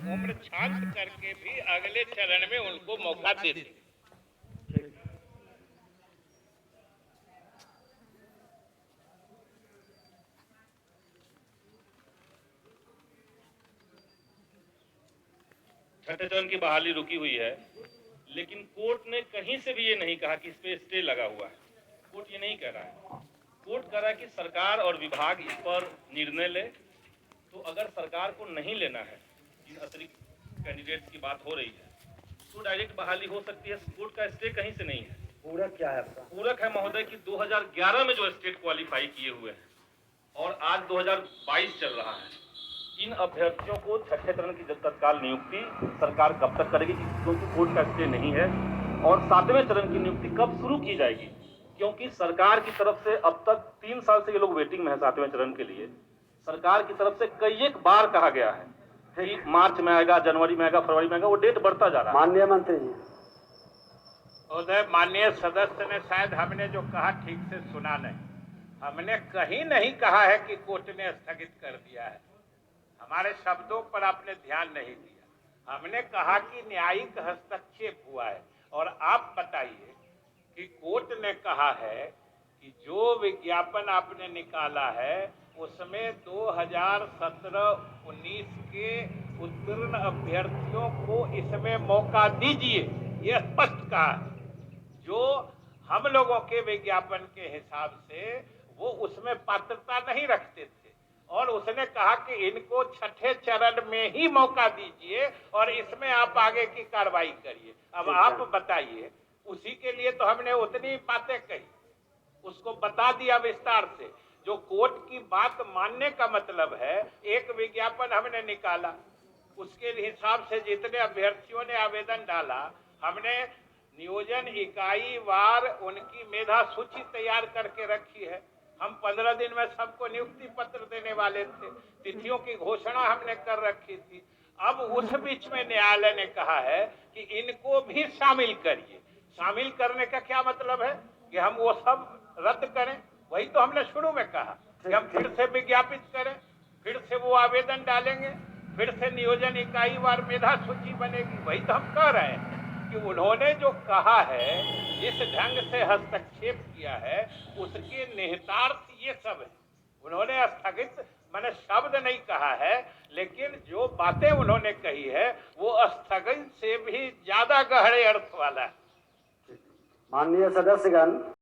उम्र छात्र करके भी अगले चरण में उनको मौका दे दें। छठे चरण की बहाली रुकी हुई है, लेकिन कोर्ट ने कहीं से भी ये नहीं कहा कि इस पे स्टे लगा हुआ है। कोर्ट ये नहीं कह रहा है। कोर्ट कह रहा है कि सरकार और विभाग इस पर निर्णय ले। तो अगर सरकार को नहीं लेना है, जिन अतिरिक्त कैंडिडेट्स की बात हो रही है, तो डायरेक्ट बहाली हो सकती है। कोर्ट का स्टे कहीं से नहीं है। पूरक क्या है आपका? पूरक है महोदय कि 2011 में जो स्टेट क्वालिफाई किए हुए हैं और आज 2022 चल रहा है, इन अभ्यर्थियों को छठे चरण की तत्काल नियुक्ति सरकार कब तक करेगी, क्योंकि कोर्ट का स्टे नहीं है, और सातवें चरण की नियुक्ति कब शुरू की जाएगी, क्योंकि सरकार की तरफ से अब तक 3 साल से ये लोग वेटिंग में है सातवें चरण के लिए। सरकार की तरफ से कई एक बार कहा गया है कि मार्च में आएगा, जनवरी में आएगा, फरवरी में आएगा, वो डेट बढ़ता जा रहा है। माननीय मंत्री जी, महोदय, माननीय सदस्य ने शायद हमने जो कहा ठीक से सुना नहीं। हमने कहीं नहीं कहा है कि कोर्ट ने स्थगित कर दिया है। हमारे शब्दों पर आपने ध्यान नहीं दिया। हमने कहा कि न्यायिक हस्तक्षेप हुआ है। और आप बताइए कि कोर्ट ने कहा है कि जो विज्ञापन आपने निकाला है उसमें 2017-19 के उत्तीर्ण अभ्यर्थियों को इसमें मौका दीजिए, यह स्पष्ट कहा है। जो हम लोगों के विज्ञापन के हिसाब से वो उसमें पात्रता नहीं रखते थे, और उसने कहा कि इनको छठे चरण में ही मौका दीजिए और इसमें आप आगे की कार्रवाई करिए। अब आप बताइए, उसी के लिए तो हमने उतनी बातें कही, उसको बता दिया विस्तार से। जो कोर्ट की बात मानने का मतलब है, एक विज्ञापन हमने निकाला, उसके हिसाब से जितने अभ्यर्थियों ने आवेदन डाला, हमने नियोजन इकाई वार उनकी मेधा सूची तैयार करके रखी है। हम 15 दिन में सबको नियुक्ति पत्र देने वाले थे। तिथियों की घोषणा हमने कर रखी थी। अब उस बीच में न्यायालय ने कहा है कि इनको भी शामिल करिए। शामिल करने का क्या मतलब है कि हम वो सब रद्द करें? वही तो हमने शुरू में कहा कि हम फिर से विज्ञापित करें, फिर से वो आवेदन डालेंगे, फिर से नियोजन इकाई वार मेधा सूची बनेगी। वही तो हम कह रहे हैं कि उन्होंने जो कहा है, जिस ढंग से हस्तक्षेप किया है, उसके निहितार्थ ये सब है। उन्होंने स्थगित मैंने शब्द नहीं कहा है, लेकिन जो बातें उन्होंने कही है वो स्थगित से भी ज्यादा गहरे अर्थ वाला है। माननीय सदस्यगण,